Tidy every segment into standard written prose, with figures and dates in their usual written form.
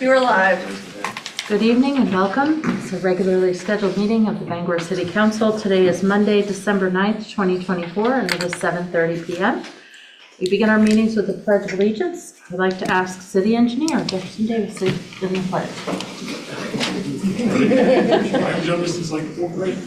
You're live. Good evening and welcome. It's a regularly scheduled meeting of the Bangor City Council. Today is Monday, December 9th, 2024, and it is 7:30 p.m. We begin our meetings with the Pledge of Allegiance. I'd like to ask City Engineer Jefferson Davis to give the pledge. I've done this since like 4th grade.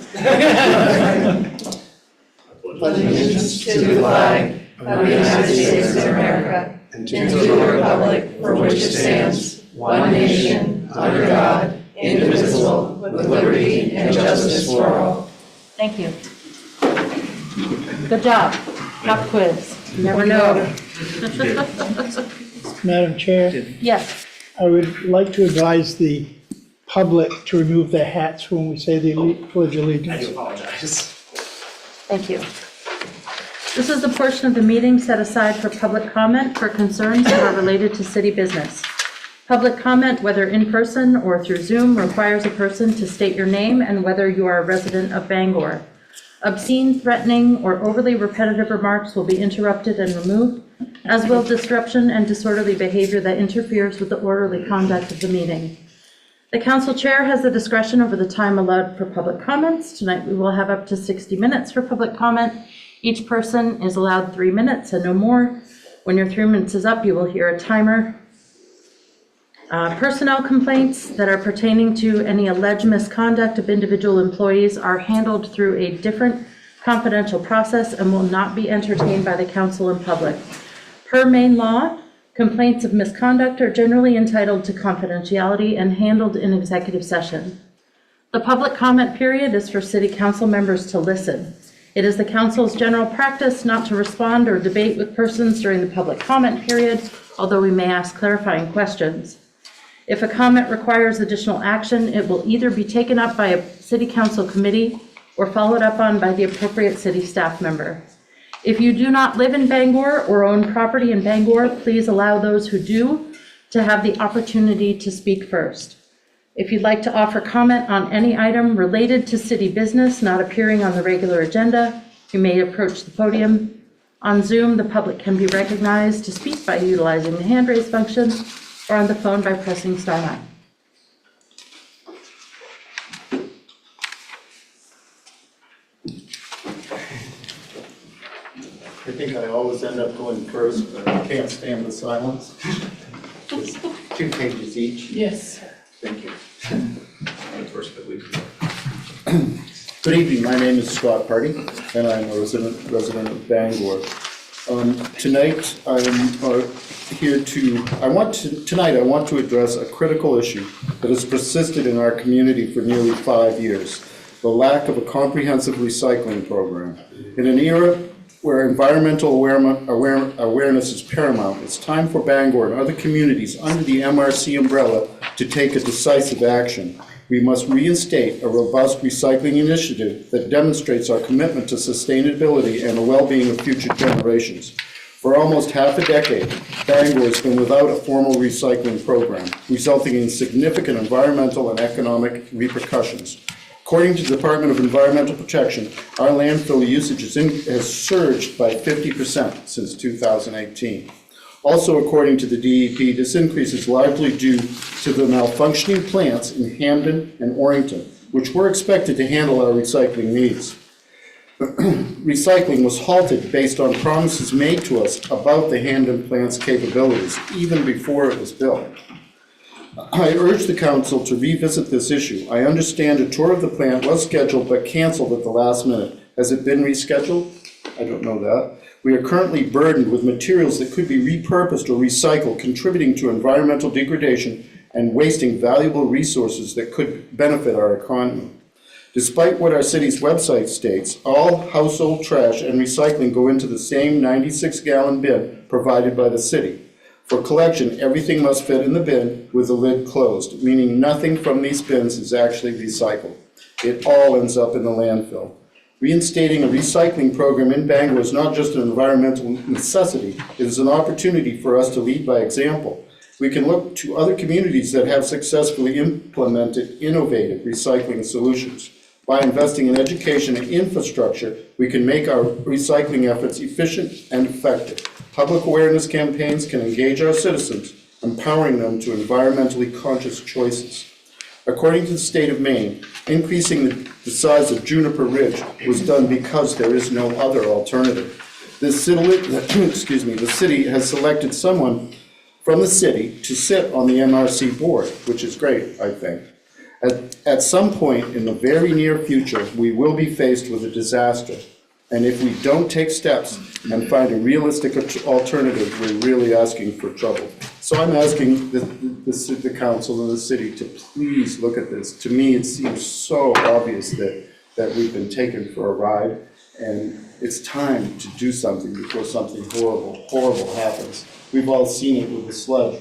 Pledge allegiance to the flag of the United States of America and to the republic for which it stands, one nation, under God, indivisible, with liberty and justice for all. Thank you. Good job. Pop quiz. You never know. Madam Chair, Yes. I would like to advise the public to remove their hats when we say the Pledge of I Allegiance. do apologize. Thank you. This is the portion of the meeting set aside for public comment for concerns that are related to city business. Public comment, whether in person or through Zoom, requires a person to state your name and whether you are a resident of Bangor. Obscene, threatening, or overly repetitive remarks will be interrupted and removed, as will disruption and disorderly behavior that interferes with the orderly conduct of the meeting. The council chair has the discretion over the time allowed for public comments. Tonight, we will have up to 60 minutes for public comment. Each person is allowed 3 minutes and no more. When your 3 minutes is up, you will hear a timer. Personnel complaints that are pertaining to any alleged misconduct of individual employees are handled through a different confidential process and will not be entertained by the council in public. Per Maine law, complaints of misconduct are generally entitled to confidentiality and handled in executive session. The public comment period is for city council members to listen. It is the council's general practice not to respond or debate with persons during the public comment period, although we may ask clarifying questions. If a comment requires additional action, it will either be taken up by a city council committee or followed up on by the appropriate city staff member. If you do not live in Bangor or own property in Bangor, please allow those who do to have the opportunity to speak first. If you'd like to offer comment on any item related to city business not appearing on the regular agenda, you may approach the podium. On Zoom, the public can be recognized to speak by utilizing the hand raise function or on the phone by pressing star 9. I think I always end up going first, but I can't stand the silence. It's 2 pages each. Yes. Thank you. First that we Good evening, my name is Scott Party, and I'm a resident of Bangor. Tonight, I want to address a critical issue that has persisted in our community for nearly 5 years, the lack of a comprehensive recycling program. In an era where environmental awareness is paramount, it's time for Bangor and other communities under the MRC umbrella to take a decisive action. We must reinstate a robust recycling initiative that demonstrates our commitment to sustainability and the well-being of future generations. For almost half a decade, Bangor has been without a formal recycling program, resulting in significant environmental and economic repercussions. According to the Department of Environmental Protection, our landfill usage has surged by 50% since 2018. Also, according to the DEP, this increase is largely due to the malfunctioning plants in Hamden and Orrington, which were expected to handle our recycling needs. Recycling was halted based on promises made to us about the Hamden plant's capabilities, even before it was built. I urge the council to revisit this issue. I understand a tour of the plant was scheduled but canceled at the last minute. Has it been rescheduled? I don't know that. We are currently burdened with materials that could be repurposed or recycled, contributing to environmental degradation and wasting valuable resources that could benefit our economy. Despite what our city's website states, all household trash and recycling go into the same 96-gallon bin provided by the city. For collection, everything must fit in the bin with the lid closed, meaning nothing from these bins is actually recycled. It all ends up in the landfill. Reinstating a recycling program in Bangor is not just an environmental necessity, it is an opportunity for us to lead by example. We can look to other communities that have successfully implemented innovative recycling solutions. By investing in education and infrastructure, we can make our recycling efforts efficient and effective. Public awareness campaigns can engage our citizens empowering them to environmentally conscious choices. According to the state of Maine, increasing the size of Juniper Ridge was done because there is no other alternative. The city has selected someone from the city to sit on the MRC board, which is great, I think. At some point in the very near future, we will be faced with a disaster. And if we don't take steps and find a realistic alternative, we're really asking for trouble. So I'm asking the council and the city to please look at this. To me, it seems so obvious that we've been taken for a ride, and it's time to do something before something horrible happens. We've all seen it with the sludge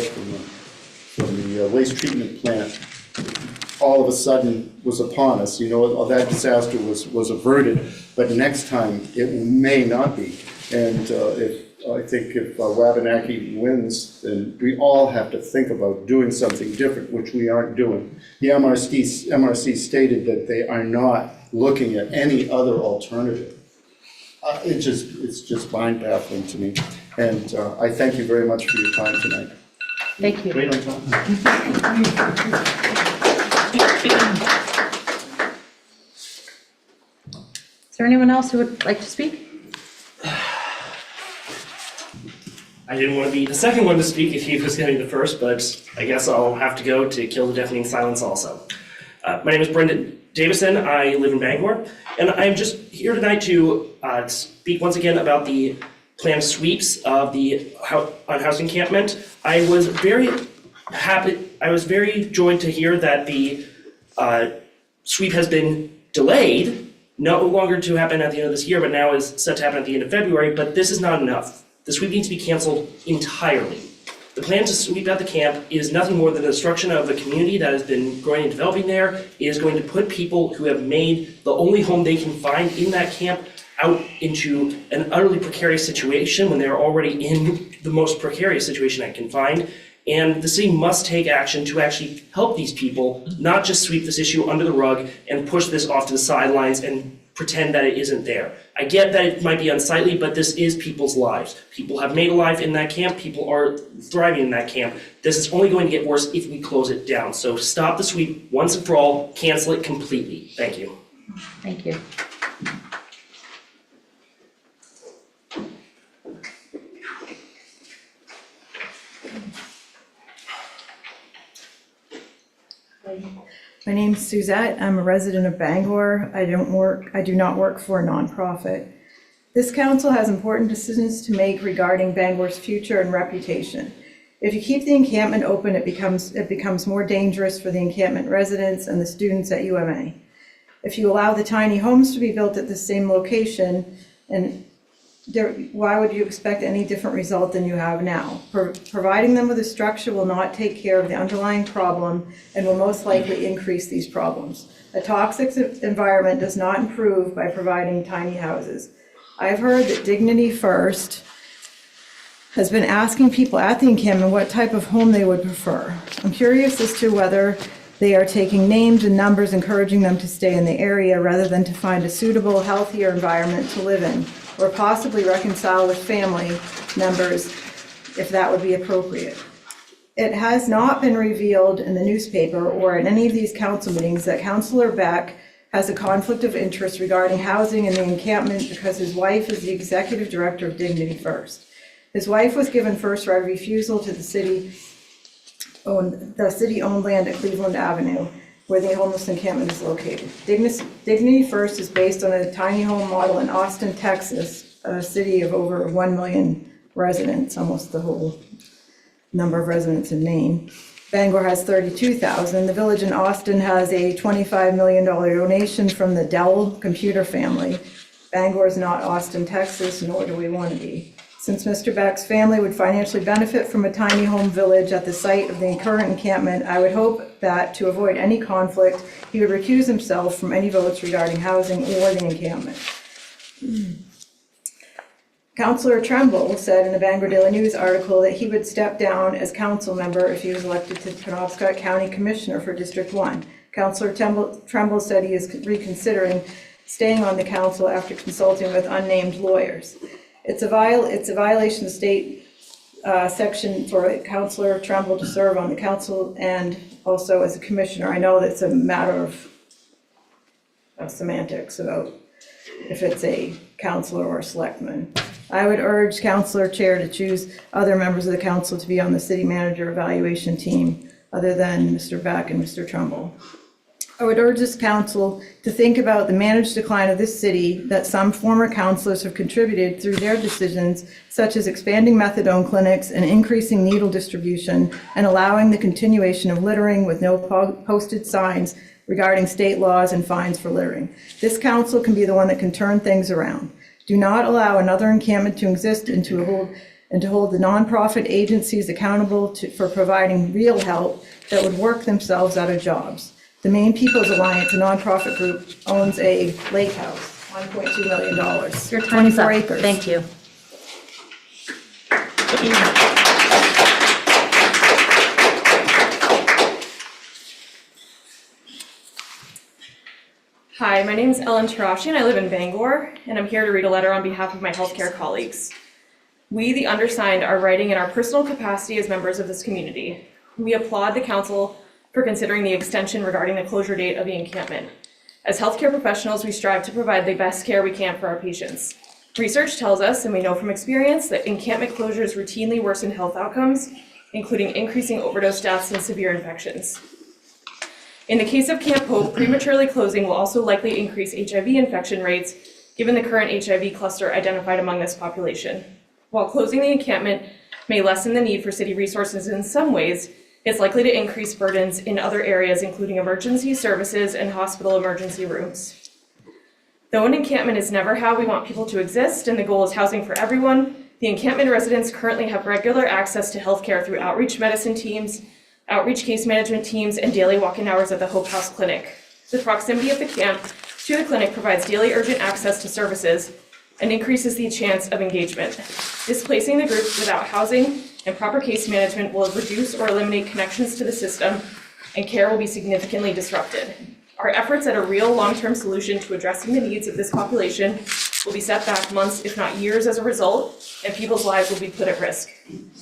from the waste treatment plant. All of a sudden was upon us. That disaster was averted, but next time it may not be. And I think if Wabanaki wins, then we all have to think about doing something different, which we aren't doing. The MRC stated that they are not looking at any other alternative. It's just mind-baffling to me. And I thank you very much for your time tonight. Thank you. Wait on time. Is there anyone else who would like to speak? I didn't want to be the second one to speak if he was going to be the first, but I guess I'll have to go to kill the deafening silence also. My name is Brendan Davison. I live in Bangor, and I'm just here tonight to speak once again about the planned sweeps of the unhoused encampment. I was very joyed to hear that the sweep has been delayed, no longer to happen at the end of this year, but now is set to happen at the end of February, but this is not enough. The sweep needs to be canceled entirely. The plan to sweep out the camp is nothing more than the destruction of the community that has been growing and developing there. It is going to put people who have made the only home they can find in that camp out into an utterly precarious situation when they're already in the most precarious situation I can find. And the city must take action to actually help these people, not just sweep this issue under the rug and push this off to the sidelines and pretend that it isn't there. I get that it might be unsightly, but this is people's lives. People have made a life in that camp. People are thriving in that camp. This is only going to get worse if we close it down. So stop the sweep once and for all. Cancel it completely. Thank you. Thank you. My name's Suzette. I'm a resident of Bangor. I do not work for a nonprofit. This council has important decisions to make regarding Bangor's future and reputation. If you keep the encampment open, it becomes more dangerous for the encampment residents and the students at UMA. If you allow the tiny homes to be built at the same location, why would you expect any different result than you have now? Providing them with a structure will not take care of the underlying problem and will most likely increase these problems. A toxic environment does not improve by providing tiny houses. I've heard that Dignity First has been asking people at the encampment what type of home they would prefer. I'm curious as to whether they are taking names and numbers encouraging them to stay in the area rather than to find a suitable, healthier environment to live in, or possibly reconcile with family members if that would be appropriate. It has not been revealed in the newspaper or in any of these council meetings that Councillor Beck has a conflict of interest regarding housing in the encampment because his wife is the executive director of Dignity First. His wife was given first right of refusal to the city-owned land at Cleveland Avenue, where the homeless encampment is located. Dignity First is based on a tiny home model in Austin, Texas, a city of over 1 million residents, almost the whole number of residents in Maine. Bangor has 32,000. The village in Austin has a $25 million donation from the Dell computer family. Bangor is not Austin, Texas, nor do we want to be. Since Mr. Beck's family would financially benefit from a tiny home village at the site of the current encampment, I would hope that to avoid any conflict, he would recuse himself from any votes regarding housing or the encampment. Councillor Tremble said in the Bangor Daily News article that he would step down as council member if he was elected to Penobscot County Commissioner for District 1. Councillor Tremble said he is reconsidering staying on the council after consulting with unnamed lawyers. It's a violation of state section for Councillor Trumbull to serve on the council and also as a commissioner. I know that's a matter of semantics about if it's a councillor or a selectman. I would urge Councillor Chair to choose other members of the council to be on the city manager evaluation team other than Mr. Beck and Mr. Trumbull. I would urge this council to think about the managed decline of this city that some former councillors have contributed through their decisions, such as expanding methadone clinics and increasing needle distribution and allowing the continuation of littering with no posted signs regarding state laws and fines for littering. This council can be the one that can turn things around. Do not allow another encampment to exist and to hold the nonprofit agencies accountable for providing real help that would work themselves out of jobs. The Maine People's Alliance, a nonprofit group, owns a lake house, $1.2 million. Your time's up. 24 acres. Thank you. Hi, my name is Ellen Tarashi and I live in Bangor, and I'm here to read a letter on behalf of my healthcare colleagues. We, the undersigned, are writing in our personal capacity as members of this community. We applaud the council for considering the extension regarding the closure date of the encampment. As healthcare professionals, we strive to provide the best care we can for our patients. Research tells us, and we know from experience, that encampment closures routinely worsen health outcomes, including increasing overdose deaths and severe infections. In the case of Camp Hope, prematurely closing will also likely increase HIV infection rates, given the current HIV cluster identified among this population. While closing the encampment may lessen the need for city resources in some ways, it's likely to increase burdens in other areas, including emergency services and hospital emergency rooms. Though an encampment is never how we want people to exist, and the goal is housing for everyone, the encampment residents currently have regular access to healthcare through outreach medicine teams, outreach case management teams, and daily walk-in hours at the Hope House Clinic. The proximity of the camp to the clinic provides daily urgent access to services and increases the chance of engagement. Displacing the group without housing and proper case management will reduce or eliminate connections to the system, and care will be significantly disrupted. Our efforts at a real long-term solution to addressing the needs of this population will be set back months, if not years, as a result, and people's lives will be put at risk.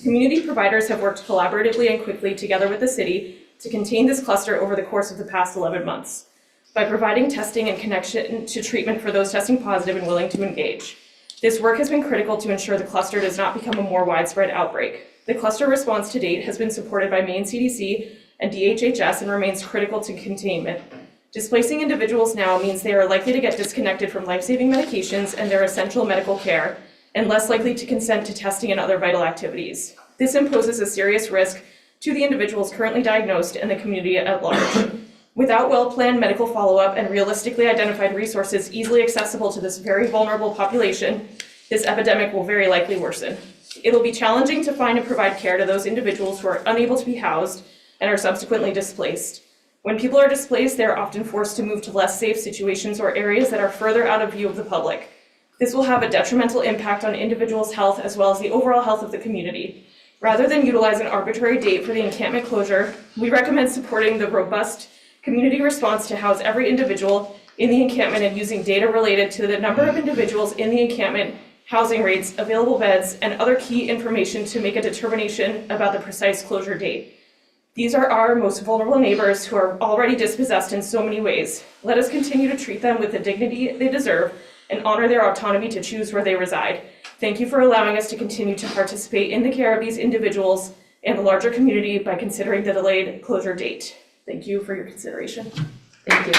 Community providers have worked collaboratively and quickly together with the city to contain this cluster over the course of the past 11 months by providing testing and connection to treatment for those testing positive and willing to engage. This work has been critical to ensure the cluster does not become a more widespread outbreak. The cluster response to date has been supported by Maine CDC and DHHS and remains critical to containment. Displacing individuals now means they are likely to get disconnected from life-saving medications and their essential medical care, and less likely to consent to testing and other vital activities. This imposes a serious risk to the individuals currently diagnosed and the community at large. Without well-planned medical follow-up and realistically identified resources easily accessible to this very vulnerable population, this epidemic will very likely worsen. It'll be challenging to find and provide care to those individuals who are unable to be housed and are subsequently displaced. When people are displaced, they are often forced to move to less safe situations or areas that are further out of view of the public. This will have a detrimental impact on individuals' health as well as the overall health of the community. Rather than utilize an arbitrary date for the encampment closure, we recommend supporting the robust community response to house every individual in the encampment and using data related to the number of individuals in the encampment, housing rates, available beds, and other key information to make a determination about the precise closure date. These are our most vulnerable neighbors who are already dispossessed in so many ways. Let us continue to treat them with the dignity they deserve and honor their autonomy to choose where they reside. Thank you for allowing us to continue to participate in the care of these individuals and the larger community by considering the delayed closure date. Thank you for your consideration. Thank you.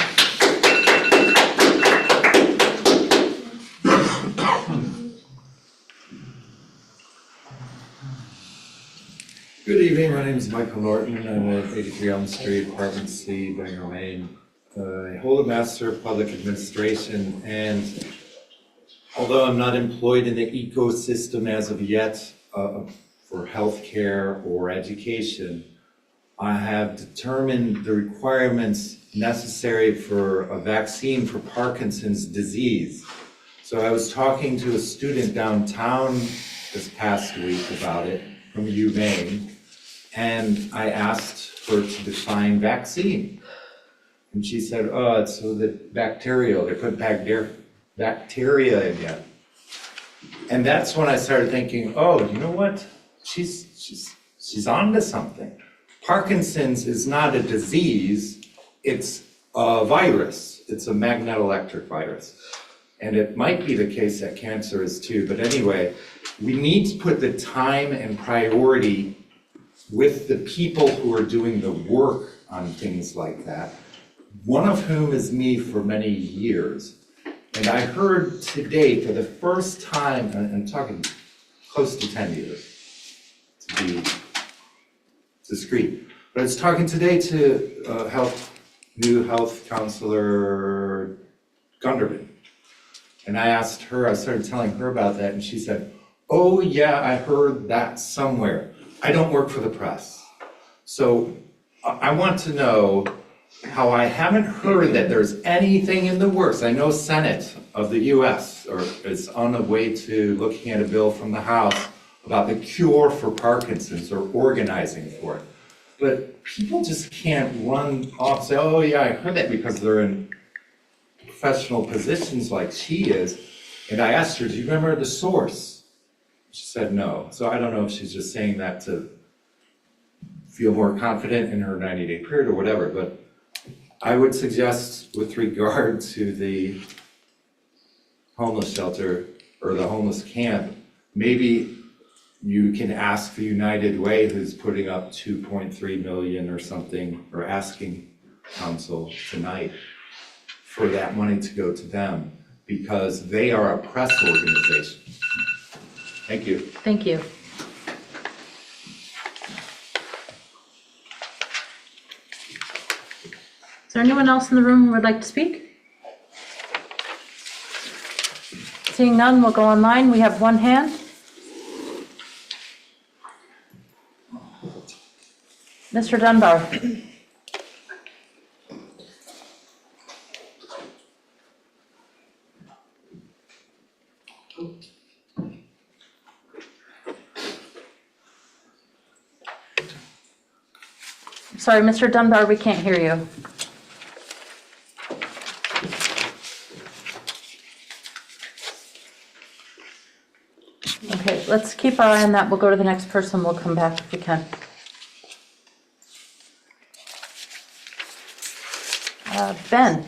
Good evening, my name is Michael Norton. I'm at 83 Elm Street, Apartment C, Bangor, Maine. I hold a Master of Public Administration, and although I'm not employed in the ecosystem as of yet for healthcare or education, I have determined the requirements necessary for a vaccine for Parkinson's disease. So I was talking to a student downtown this past week about it from UMaine, and I asked her to define vaccine. And she said, oh, it's so that bacterial, they put bacteria in it. And that's when I started thinking, oh, you know what? she's on to something. Parkinson's is not a disease, it's a virus. It's a magnetoelectric virus. And it might be the case that cancer is too, but anyway, we need to put the time and priority with the people who are doing the work on things like that, one of whom is me for many years. And I heard today for the first time, and I'm talking close to 10 years, to be discreet, but I was talking today to new health counselor Gunderman. And I asked her, I started telling her about that, and she said, oh yeah, I heard that somewhere. I don't work for the press. So I want to know how I haven't heard that there's anything in the works. I know Senate of the US is on the way to looking at a bill from the House about the cure for Parkinson's or organizing for it. But people just can't run off and say, oh yeah, I heard that because they're in professional positions like she is. And I asked her, do you remember the source? She said no. So I don't know if she's just saying that to feel more confident in her 90-day period or whatever, but I would suggest with regard to the homeless shelter or the homeless camp, maybe you can ask the United Way, who's putting up 2.3 million or something, or asking council tonight for that money to go to them, because they are a press organization. Thank you. Thank you. Is there anyone else in the room who would like to speak? Seeing none, we'll go online. We have one hand. Mr. Dunbar. Sorry, Mr. Dunbar, we can't hear you. Okay, let's keep our eye on that. We'll go to the next person. We'll come back if we can. Ben.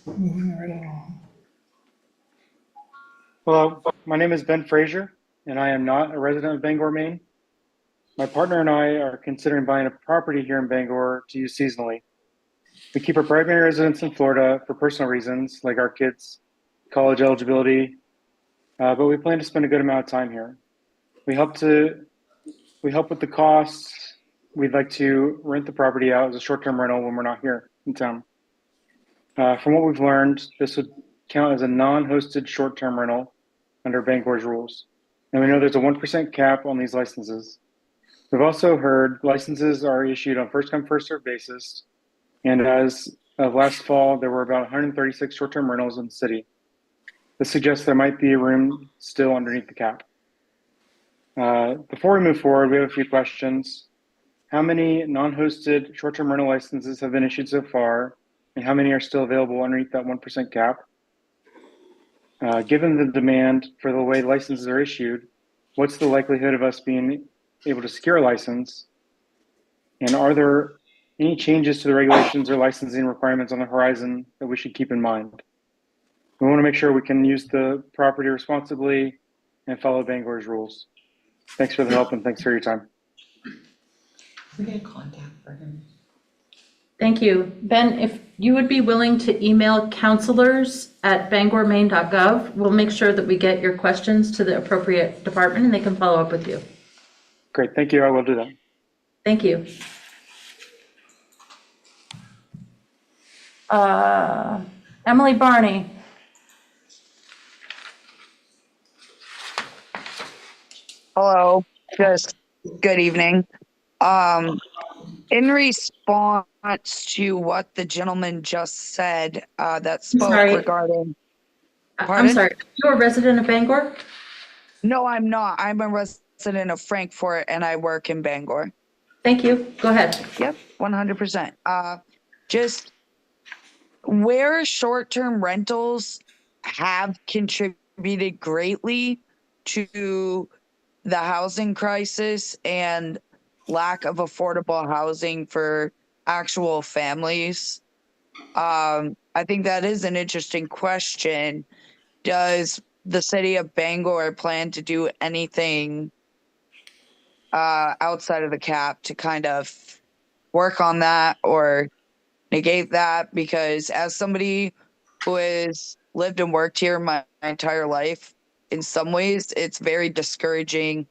Moving right along. Hello, my name is Ben Frazier, and I am not a resident of Bangor, Maine. My partner and I are considering buying a property here in Bangor to use seasonally. We keep our primary residence in Florida for personal reasons, like our kids' college eligibility, but we plan to spend a good amount of time here. We help with the costs. We'd like to rent the property out as a short-term rental when we're not here in town. From what we've learned, this would count as a non-hosted short-term rental under Bangor's rules. And we know there's a 1% cap on these licenses. We've also heard licenses are issued on first-come, first-served basis. And as of last fall, there were about 136 short-term rentals in the city. This suggests there might be room still underneath the cap. Before we move forward, we have a few questions. How many non-hosted short-term rental licenses have been issued so far? And how many are still available underneath that 1% cap? Given the demand for the way licenses are issued, what's the likelihood of us being able to secure a license? And are there any changes to the regulations or licensing requirements on the horizon that we should keep in mind? We want to make sure we can use the property responsibly and follow Bangor's rules. Thanks for the help and thanks for your time. We get a contact for him. Thank you. Ben, if you would be willing to email counselors@bangormaine.gov, we'll make sure that we get your questions to the appropriate department and they can follow up with you. Great, thank you. I will do that. Thank you. Emily Barney. Hello, just good evening. In response to what the gentleman just said, that spoke sorry. regarding. I'm Pardon? sorry, you're a resident of Bangor? No, I'm not. I'm a resident of Frankfort and I work in Bangor. Thank you. Go ahead. Yep, 100%. Just where short-term rentals have contributed greatly to the housing crisis and lack of affordable housing for actual families. I think that is an interesting question. Does the city of Bangor plan to do anything outside of the cap to kind of work on that or negate that? Because as somebody who has lived and worked here my entire life, in some ways it's very discouraging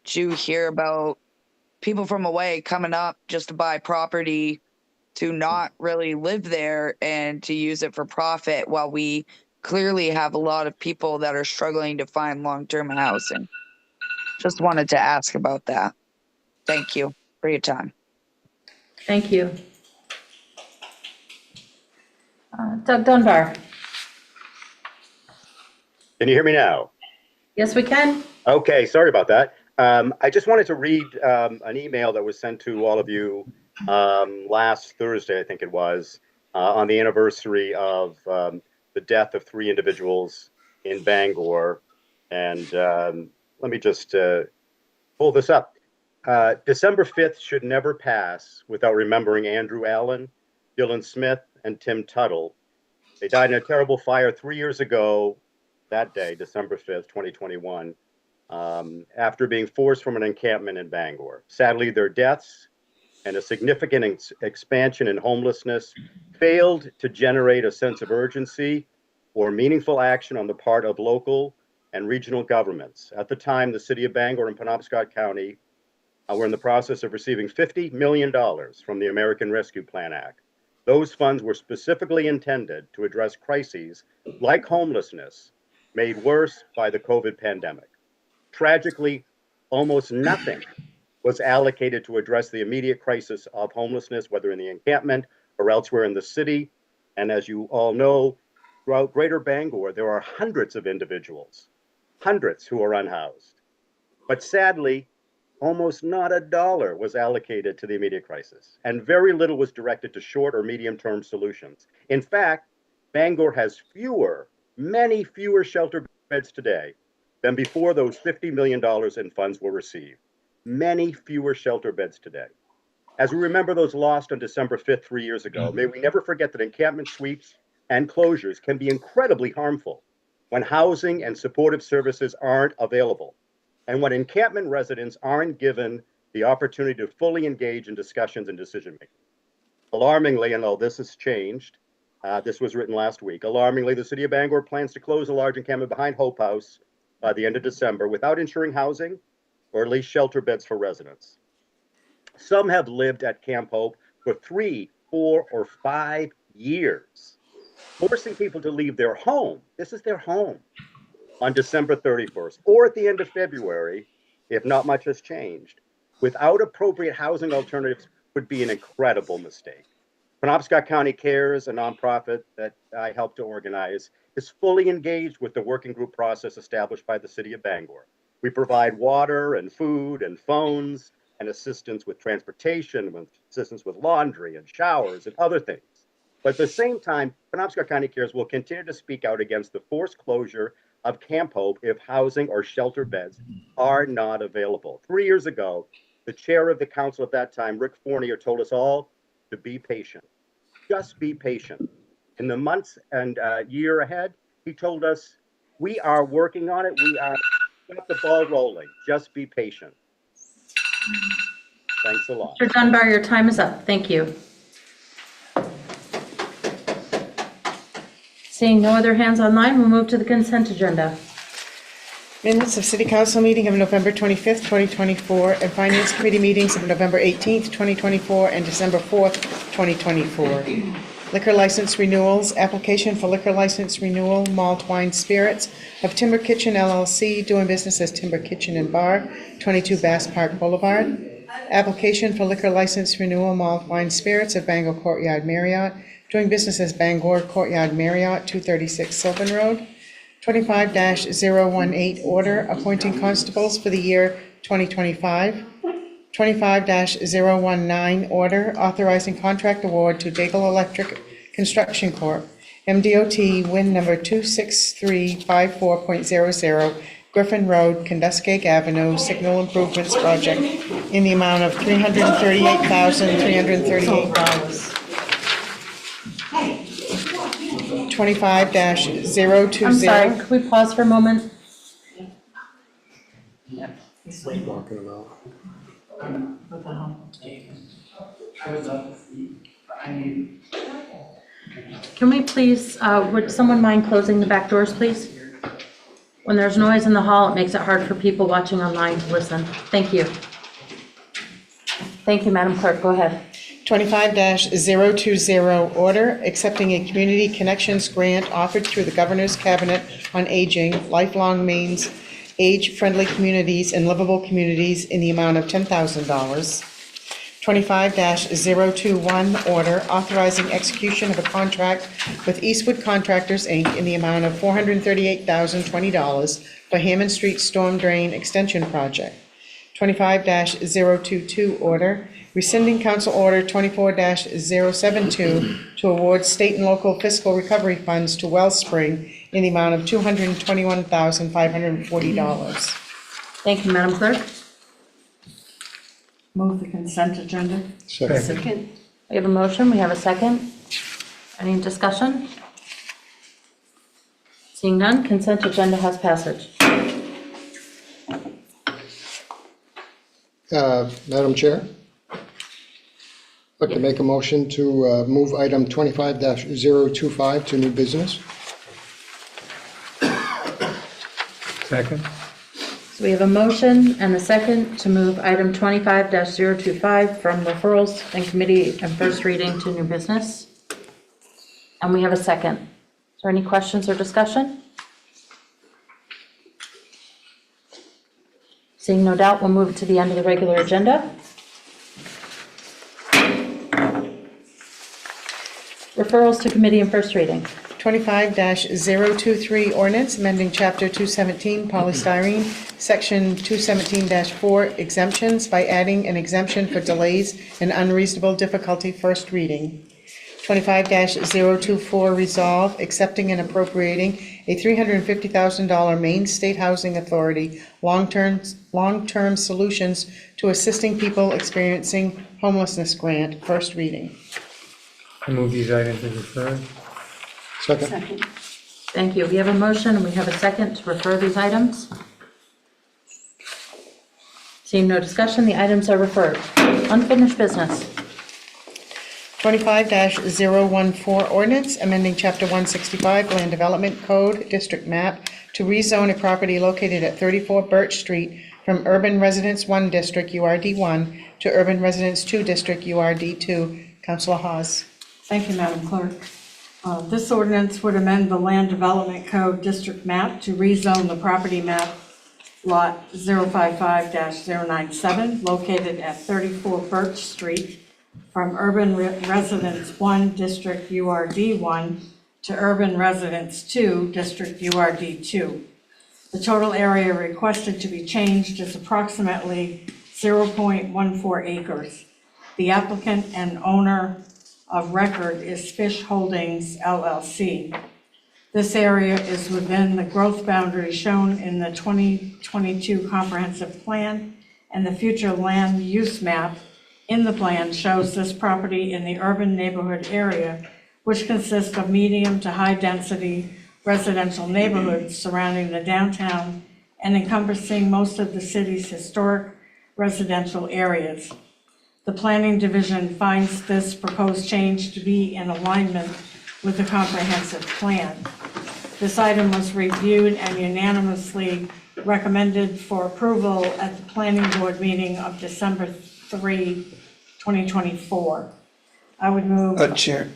to hear about people from away coming up just to buy property to not really live there and to use it for profit, while we clearly have a lot of people that are struggling to find long-term housing. Just wanted to ask about that. Thank you for your time. Thank you. Doug Dunbar. Can you hear me now? Yes, we can. Okay, sorry about that. I just wanted to read an email that was sent to all of you last Thursday, I think it was, on the anniversary of the death of 3 individuals in Bangor. And let me just pull this up. December 5th should never pass without remembering Andrew Allen, Dylan Smith, and Tim Tuttle. They died in a terrible fire 3 years ago that day, December 5th, 2021, after being forced from an encampment in Bangor. Sadly, their deaths and a significant expansion in homelessness failed to generate a sense of urgency or meaningful action on the part of local and regional governments. At the time, the city of Bangor and Penobscot County were in the process of receiving $50 million from the American Rescue Plan Act. Those funds were specifically intended to address crises like homelessness made worse by the COVID pandemic. Tragically, almost nothing was allocated to address the immediate crisis of homelessness, whether in the encampment or elsewhere in the city. And as you all know, throughout Greater Bangor, there are hundreds of individuals, hundreds who are unhoused. But sadly, almost not a dollar was allocated to the immediate crisis, and very little was directed to short or medium-term solutions. In fact, Bangor has many fewer shelter beds today than before those $50 million in funds were received. Many fewer shelter beds today. As we remember those lost on December 5th, 3 years ago, may we never forget that encampment sweeps and closures can be incredibly harmful when housing and supportive services aren't available, and when encampment residents aren't given the opportunity to fully engage in discussions and decision-making. Alarmingly, and all this has changed, this was written last week, alarmingly, the city of Bangor plans to close a large encampment behind Hope House by the end of December without ensuring housing or at least shelter beds for residents. Some have lived at Camp Hope for 3, 4, or 5 years, forcing people to leave their home. This is their home on December 31st, or at the end of February, if not much has changed, without appropriate housing alternatives would be an incredible mistake. Penobscot County Cares, a nonprofit that I helped to organize, is fully engaged with the working group process established by the city of Bangor. We provide water and food and phones and assistance with transportation, with assistance with laundry and showers and other things. But at the same time, Penobscot County Cares will continue to speak out against the forced closure of Camp Hope if housing or shelter beds are not available. 3 years ago, the chair of the council at that time, Rick Fournier, told us all to be patient. Just be patient. In the months and year ahead, he told us, we are working on it. We are got the ball rolling. Just be patient. Thanks a lot. Mr. Dunbar, your time is up. Thank you. Seeing no other hands online, we'll move to the consent agenda. Minutes of City Council meeting of November 25th, 2024, and Finance Committee meetings of November 18th, 2024, and December 4th, 2024. Liquor license renewals, application for liquor license renewal, malt wine spirits of Timber Kitchen LLC, doing business as Timber Kitchen and Bar, 22 Bass Park Boulevard. Application for liquor license renewal, malt wine spirits of Bangor Courtyard Marriott, doing business as Bangor Courtyard Marriott, 236 Sylvan Road. 25-018 order appointing constables for the year 2025. 25-019 order authorizing contract award to Daigle Electric Construction Corp., MDOT WIN number 26354.00, Griffin Road, Kenduskeag Avenue, Signal Improvements Project, in the amount of $338,338. 25-020. I'm sorry, could we pause for a moment? Walking them out. Can we please, would someone mind closing the back doors, please? When there's noise in the hall, it makes it hard for people watching online to listen. Thank you. Thank you, Madam Clerk, go ahead. 25-020, order accepting a Community Connections grant offered through the Governor's Cabinet on Aging, Lifelong Means, Age-Friendly Communities and Livable Communities in the amount of $10,000. 25-021, order authorizing execution of a contract with Eastwood Contractors, Inc. in the amount of $438,020 for Hammond Street Storm Drain Extension Project. 25-022, order rescinding Council Order 24-072 to award state and local fiscal recovery funds to Wellspring in the amount of $221,540. Thank you, Madam Clerk. Move the consent agenda. Second. We have a motion, we have a second. Any discussion? Seeing none, consent agenda has passage. Madam Chair, I'd like to make a motion to move item 25-025 to new business. Second. So we have a motion and a second to move item 25-025 from referrals and committee and first reading to new business. And we have a second. Is there any questions or discussion? Seeing no doubt, we'll move to the end of the regular agenda. Referrals to committee and first reading. 25-023, ordinance amending Chapter 217 polystyrene, Section 217-4 exemptions by adding an exemption for delays and unreasonable difficulty, first reading. 25-024, resolve accepting and appropriating a $350,000 Maine State Housing Authority long-term solutions to assisting people experiencing homelessness grant, first reading. I move these items as referred. Second. Thank you. We have a motion and we have a second to refer these items. Seeing no discussion, the items are referred. Unfinished business. 25-014, ordinance amending Chapter 165 Land Development Code District Map to rezone a property located at 34 Birch Street from Urban Residence 1 District URD 1 to Urban Residence 2 District URD 2. Councilor Hawes. Thank you, Madam Clerk. This ordinance would amend the Land Development Code District Map to rezone the property map Lot 055-097 located at 34 Birch Street from Urban Residence 1 District URD 1 to Urban Residence 2 District URD 2. The total area requested to be changed is approximately 0.14 acres. The applicant and owner of record is Fish Holdings LLC. This area is within the growth boundary shown in the 2022 comprehensive plan, and the future land use map in the plan shows this property in the urban neighborhood area, which consists of medium to high density residential neighborhoods surrounding the downtown and encompassing most of the city's historic residential areas. The Planning Division finds this proposed change to be in alignment with the comprehensive plan. This item was reviewed and unanimously recommended for approval at the Planning Board meeting of December 3, 2024. I would move. Chair,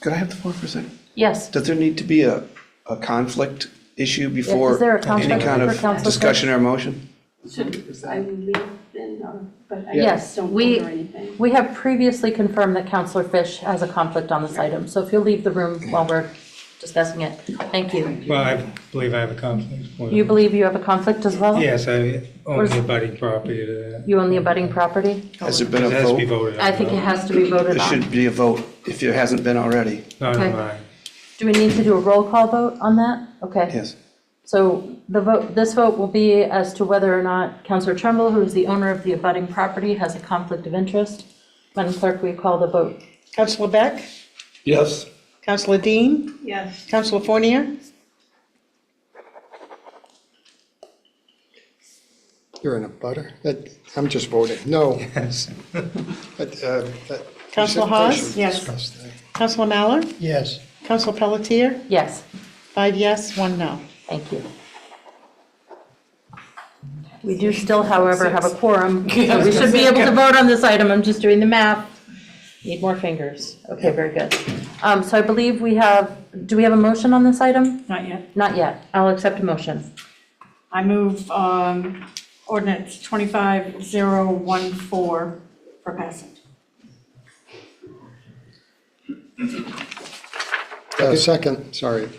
could I have the floor for a second? Yes. Does there need to be a conflict issue Is before there a conflict any kind for of Council discussion or motion? Should I leave then, or, but I Yes, don't we, vote or anything? we have previously confirmed that Councilor Fish has a conflict on this item. So if you'll leave the room while we're discussing it. Thank you. Well, I believe I have a conflict. with You it. believe you have a conflict as well? Yes, I own Where's- the abutting property to that. You own the abutting property? Has there been a It has to be vote? voted on. I think it has to be voted There on. should be a vote if there hasn't been already. Not Okay. on mine. Do we need to do a roll call vote on that? Okay. Yes. So this vote will be as to whether or not Councillor Trumbull, who is the owner of the abutting property, has a conflict of interest. Madam Clerk, will you call the vote? Councillor Beck? Yes. Councillor Dean? Yes. Councillor Fournier? You're in a butter? I'm just voting no. Yes. Councillor Hawes? Yes. Councillor Mallard? Yes. Councillor Pelletier? Yes. 5 yes, 1 no. Thank you. We do still, however, have a quorum, so we should be able to vote on this item. I'm just doing the math. Need more fingers. Okay, very good. So I believe we have, do we have a motion on this item? Not yet. Not yet. I'll accept a motion. I move ordinance 25014 for passage. Second, sorry.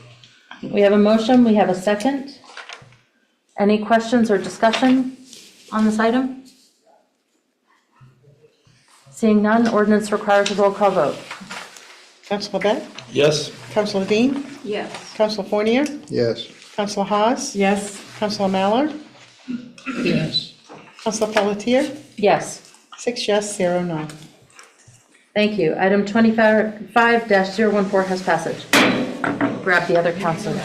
We have a motion, we have a second. Any questions or discussion on this item? Seeing none, ordinance requires a roll call vote. Councillor Beck? Yes. Councillor Dean? Yes. Councillor Fournier? Yes. Councillor Hawes? Yes. Councillor Mallard? Yes. Councillor Pelletier? Yes. 6 yes, 0 no. Thank you. Item 25-014 has passage. Grab the other councilors.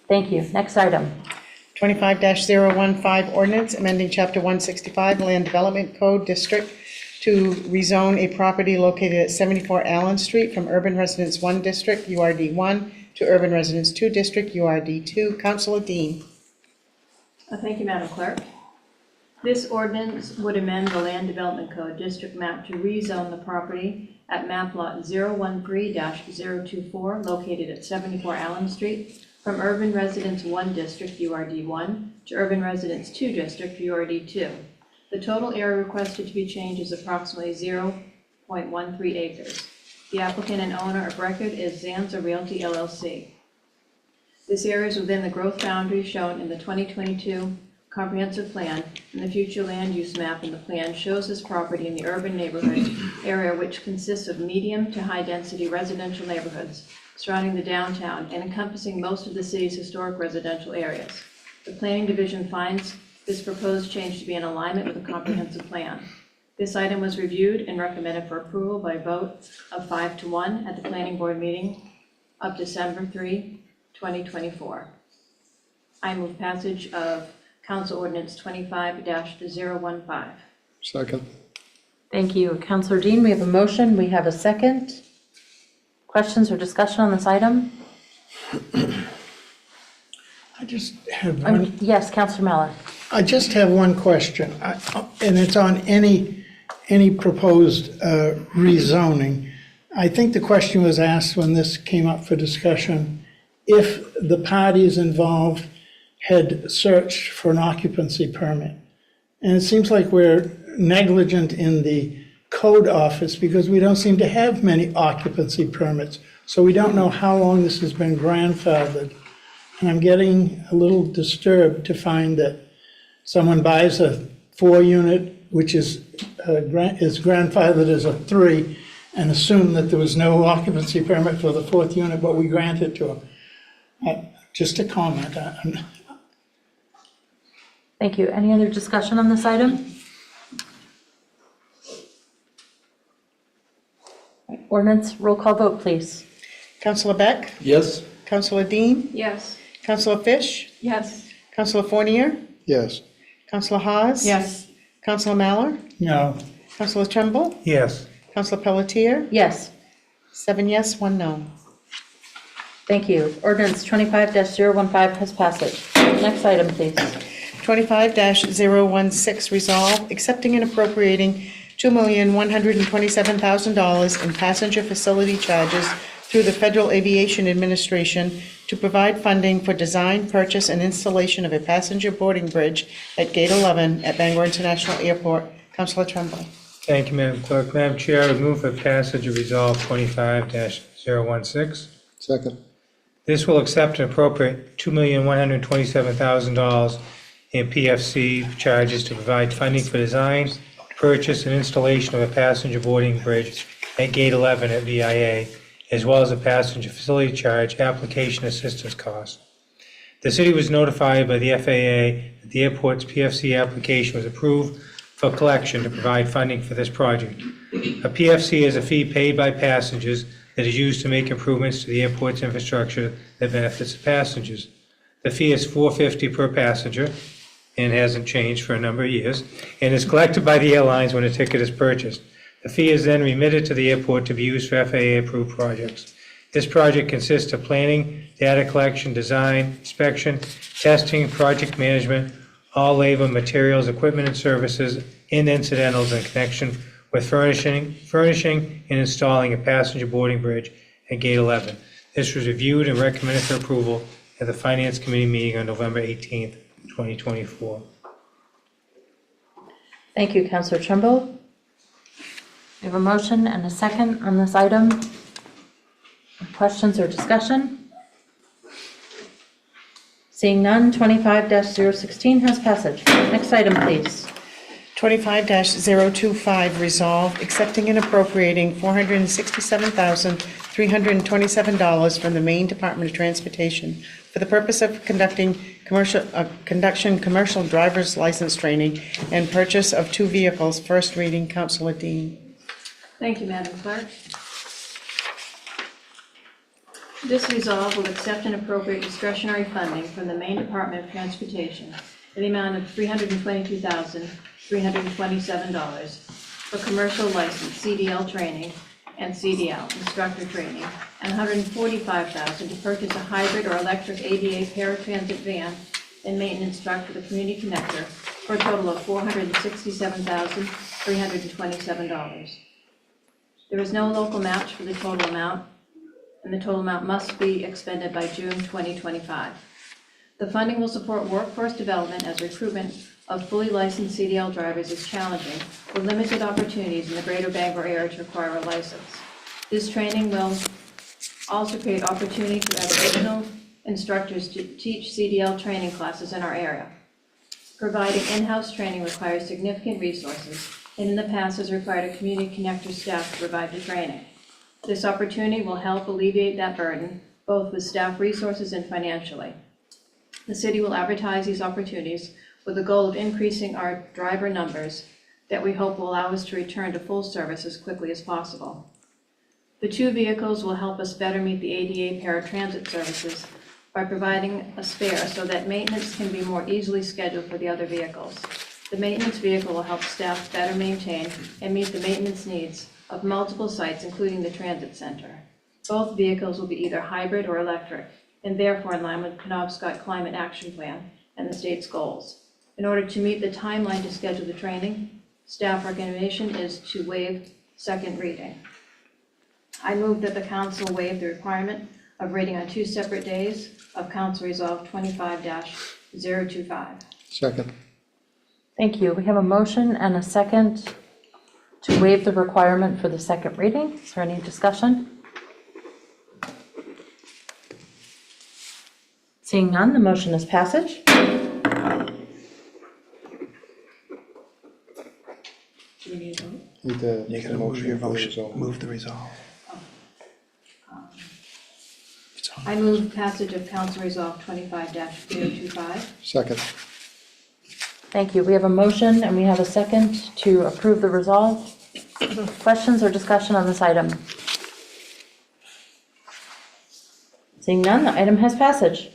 Thank you. Next item. 25-015 ordinance amending Chapter 165 Land Development Code District to rezone a property located at 74 Allen Street from Urban Residence 1 District, URD 1, to Urban Residence 2 District, URD 2. Councillor Dean. Thank you, Madam Clerk. This ordinance would amend the Land Development Code District map to rezone the property at map lot 013-024 located at 74 Allen Street from Urban Residence 1 District, URD 1, to Urban Residence 2 District, URD 2. The total area requested to be changed is approximately 0.13 acres. The applicant and owner of record is Zanza Realty LLC. This area is within the growth boundaries shown in the 2022 comprehensive plan, and the future land use map in the plan shows this property in the urban neighborhood area, which consists of medium to high density residential neighborhoods surrounding the downtown and encompassing most of the city's historic residential areas. The Planning Division finds this proposed change to be in alignment with the comprehensive plan. This item was reviewed and recommended for approval by vote of 5-1 at the Planning Board meeting of December 3, 2024. I move passage of Council Ordinance 25-015. Second. Thank you. Councillor Dean, we have a motion, we have a second. Questions or discussion on this item? I just have one. Yes, Councillor Mallard. I just have one question, and it's on any proposed rezoning. I think the question was asked when this came up for discussion, if the parties involved had searched for an occupancy permit. And it seems like we're negligent in the code office because we don't seem to have many occupancy permits. So we don't know how long this has been grandfathered. And I'm getting a little disturbed to find that someone buys a 4-unit, which is grandfathered as a 3, and assume that there was no occupancy permit for the 4th unit, but we granted to them. Just a comment. Thank you. Any other discussion on this item? Ordinance, roll call vote, please. Councillor Beck? Yes. Councillor Dean? Yes. Councillor Fish? Yes. Councillor Fournier? Yes. Councillor Hawes? Yes. Councillor Mallard? No. Councillor Trumbull? Yes. Councillor Pelletier? Yes. 7 yes, 1 no. Thank you. Ordinance 25-015 has passage. Next item, please. 25-016 resolve, accepting and appropriating $2,127,000 in passenger facility charges through the Federal Aviation Administration to provide funding for design, purchase, and installation of a passenger boarding bridge at Gate 11 at Bangor International Airport. Councilor Tremblay. Thank you, Madam Clerk. Madam Chair, I would move for passage of Resolve 25-016. Second. This will accept and appropriate $2,127,000 in PFC charges to provide funding for design, purchase, and installation of a passenger boarding bridge at Gate 11 at VIA, as well as a passenger facility charge application assistance cost. The city was notified by the FAA that the airport's PFC application was approved for collection to provide funding for this project. A PFC is a fee paid by passengers that is used to make improvements to the airport's infrastructure that benefits the passengers. The fee is $4.50 per passenger and hasn't changed for a number of years, and is collected by the airlines when a ticket is purchased. The fee is then remitted to the airport to be used for FAA-approved projects. This project consists of planning, data collection, design, inspection, testing, project management, all labor, materials, equipment, and services, and incidentals in connection with furnishing and installing a passenger boarding bridge at Gate 11. This was reviewed and recommended for approval at the Finance Committee meeting on November 18th, 2024. Thank you, Councilor Trumbull. We have a motion and a second on this item. Questions or discussion? Seeing none, 25-016 has passage. Next item, please. 25-025, resolve accepting and appropriating $467,327 from the Maine Department of Transportation for the purpose of conducting commercial driver's license training and purchase of 2 vehicles. First reading, Councilor Dean. Thank you, Madam Clerk. This resolve will accept and appropriate discretionary funding from the Maine Department of Transportation in the amount of $322,327 for commercial license CDL training and CDL instructor training, and $145,000 to purchase a hybrid or electric ADA paratransit van and maintenance truck for the Community Connector for a total of $467,327. There is no local match for the total amount, and the total amount must be expended by June 2025. The funding will support workforce development as recruitment of fully licensed CDL drivers is challenging, with limited opportunities in the greater Bangor area to acquire a license. This training will also create opportunity for additional instructors to teach CDL training classes in our area. Providing in-house training requires significant resources, and in the past has required a Community Connector staff to provide the training. This opportunity will help alleviate that burden, both with staff resources and financially. The city will advertise these opportunities with the goal of increasing our driver numbers that we hope will allow us to return to full service as quickly as possible. The 2 vehicles will help us better meet the ADA paratransit services by providing a spare so that maintenance can be more easily scheduled for the other vehicles. The maintenance vehicle will help staff better maintain and meet the maintenance needs of multiple sites, including the transit center. Both vehicles will be either hybrid or electric, and therefore in line with Penobscot Climate Action Plan and the state's goals. In order to meet the timeline to schedule the training, staff recommendation is to waive second reading. I move that the council waive the requirement of reading on 2 separate days of Council Resolve 25-025. Second. Thank you. We have a motion and a second to waive the requirement for the second reading. Is there any discussion? Seeing none, the motion is passage. Do we need a vote? Need the You gotta move your for the motion, resolve. move the resolve. I move passage of Council Resolve 25-025. Second. Thank you. We have a motion and we have a second to approve the resolve. Questions or discussion on this item? Seeing none, the item has passage.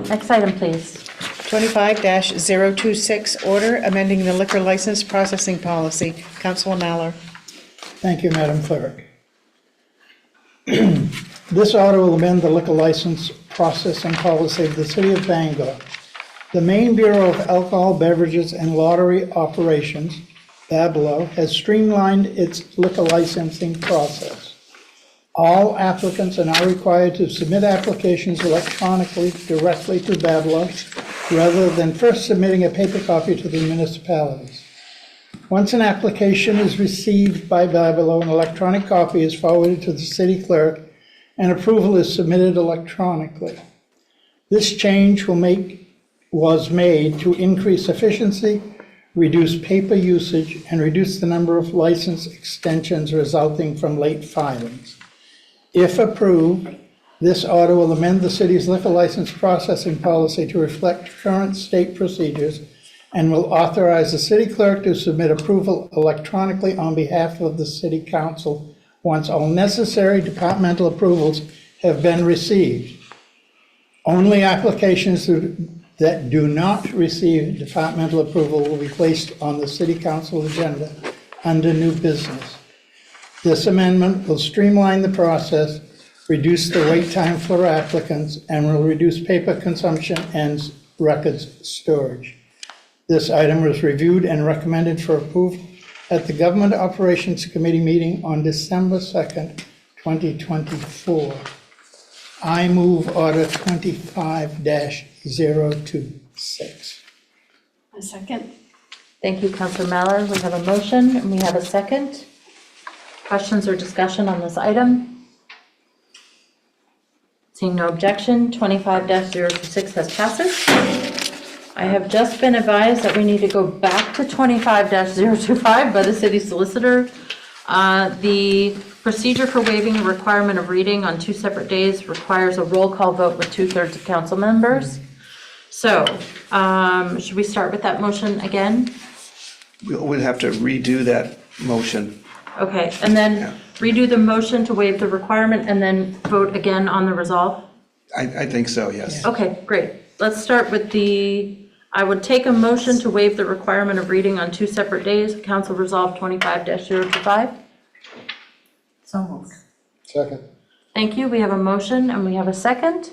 Next item, please. 25-026, order amending the liquor license processing policy. Councilor Mallor. Thank you, Madam Clerk. This order will amend the liquor license processing policy of the City of Bangor. The Maine Bureau of Alcohol, Beverages, and Lottery Operations, BABLO, has streamlined its liquor licensing process. All applicants are now required to submit applications electronically directly to Babelo rather than first submitting a paper copy to the municipalities. Once an application is received by Babelo, an electronic copy is forwarded to the city clerk and approval is submitted electronically. This change was made to increase efficiency, reduce paper usage, and reduce the number of license extensions resulting from late filings. If approved, this order will amend the city's liquor license processing policy to reflect current state procedures and will authorize the city clerk to submit approval electronically on behalf of the city council once all necessary departmental approvals have been received. Only applications that do not receive departmental approval will be placed on the city council agenda under new business. This amendment will streamline the process, reduce the wait time for applicants, and will reduce paper consumption and records storage. This item was reviewed and recommended for approval at the Government Operations Committee meeting on December 2nd, 2024. I move Order 25-026. A second. Thank you, Councilor Mallon. We have a motion and we have a second. Questions or discussion on this item? Seeing no objection, 25-026 has passed. I have just been advised that we need to go back to 25-025 by the city solicitor. The procedure for waiving a requirement of reading on 2 separate days requires a roll call vote with 2/3 of council members. So, should we start with that motion again? We'll have to redo that motion. Okay, and then redo the motion to waive the requirement and then vote again on the resolve? I think so, yes. Okay, great. Let's start with I would take a motion to waive the requirement of reading on 2 separate days, Council Resolve 25-025. So moved. Second. Thank you. We have a motion and we have a second.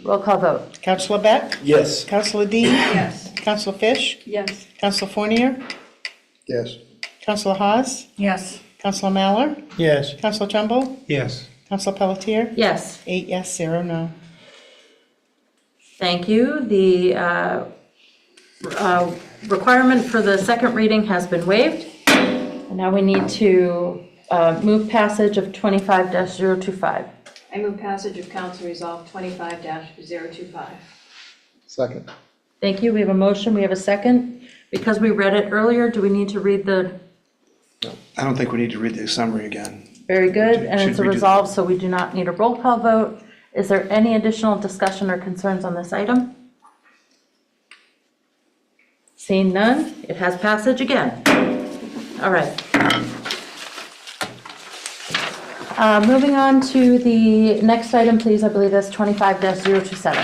Roll call vote. Councilor Beck? Yes. Councilor Dean? Yes. Councilor Fish? Yes. Councilor Fournier? Yes. Councilor Haas? Yes. Councilor Mallor? Yes. Councilor Trumbull? Yes. Councilor Pelletier? Yes. 8 yes, 0 no. Thank you. The requirement for the second reading has been waived. And now we need to move passage of 25-025. I move passage of Council Resolve 25-025. Second. Thank you. We have a motion. We have a second. Because we read it earlier, do we need to read the? I don't think we need to read the summary again. Very good. And Should it's a we do- resolve, so we do not need a roll call vote. Is there any additional discussion or concerns on this item? Seeing none, it has passage again. All right. Moving on to the next item, please. I believe that's 25-027.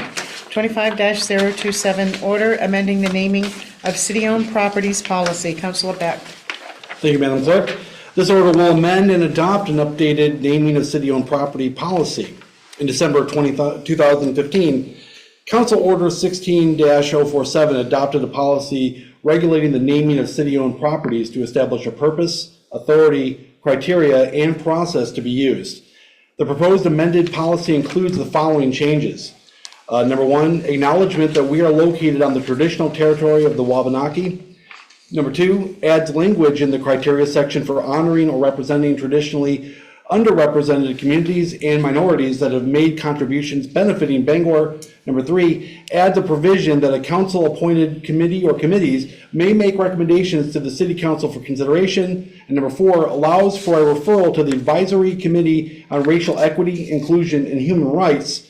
25-027, order amending the naming of city-owned properties policy. Councilor Beck? Thank you, Madam Clerk. This order will amend and adopt an updated naming of city-owned property policy. In December 2015, Council Order 16-047 adopted a policy regulating the naming of city-owned properties to establish a purpose, authority, criteria, and process to be used. The proposed amended policy includes the following changes. Number one, acknowledgement that we are located on the traditional territory of the Wabanaki. Number two, adds language in the criteria section for honoring or representing traditionally underrepresented communities and minorities that have made contributions benefiting Bangor. Number three, adds a provision that a council-appointed committee or committees may make recommendations to the city council for consideration. And number four, allows for a referral to the Advisory Committee on Racial Equity, Inclusion, and Human Rights,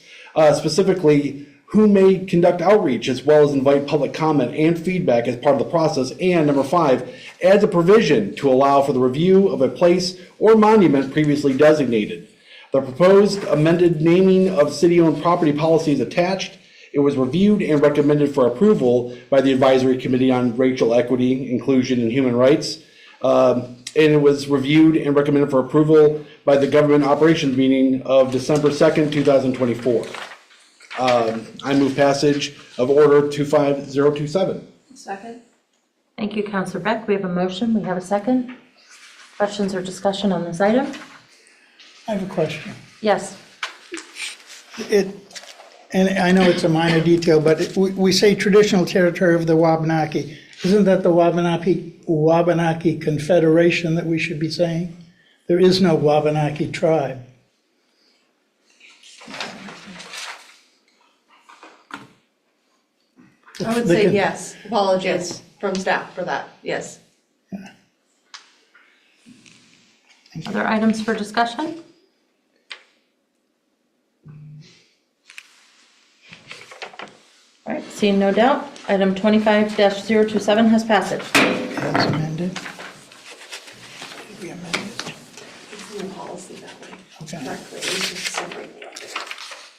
specifically who may conduct outreach as well as invite public comment and feedback as part of the process. And number five, adds a provision to allow for the review of a place or monument previously designated. The proposed amended naming of city-owned property policy is attached. It was reviewed and recommended for approval by the Advisory Committee on Racial Equity, Inclusion, and Human Rights. And it was reviewed and recommended for approval by the Government Operations meeting of December 2nd, 2024. I move passage of Order 25027. Second? Thank you, Councilor Beck. We have a motion. We have a second. Questions or discussion on this item? I have a question. Yes. And I know it's a minor detail, but we say traditional territory of the Wabanaki. Isn't that the Wabanaki Confederation that we should be saying? There is no Wabanaki tribe. I would say yes. Apologies from staff for that. Yes. Other items for discussion? All right, seeing no doubt, item 25-027 has passage. As amended. It's in the policy that way. Okay. Correctly. It's just separate.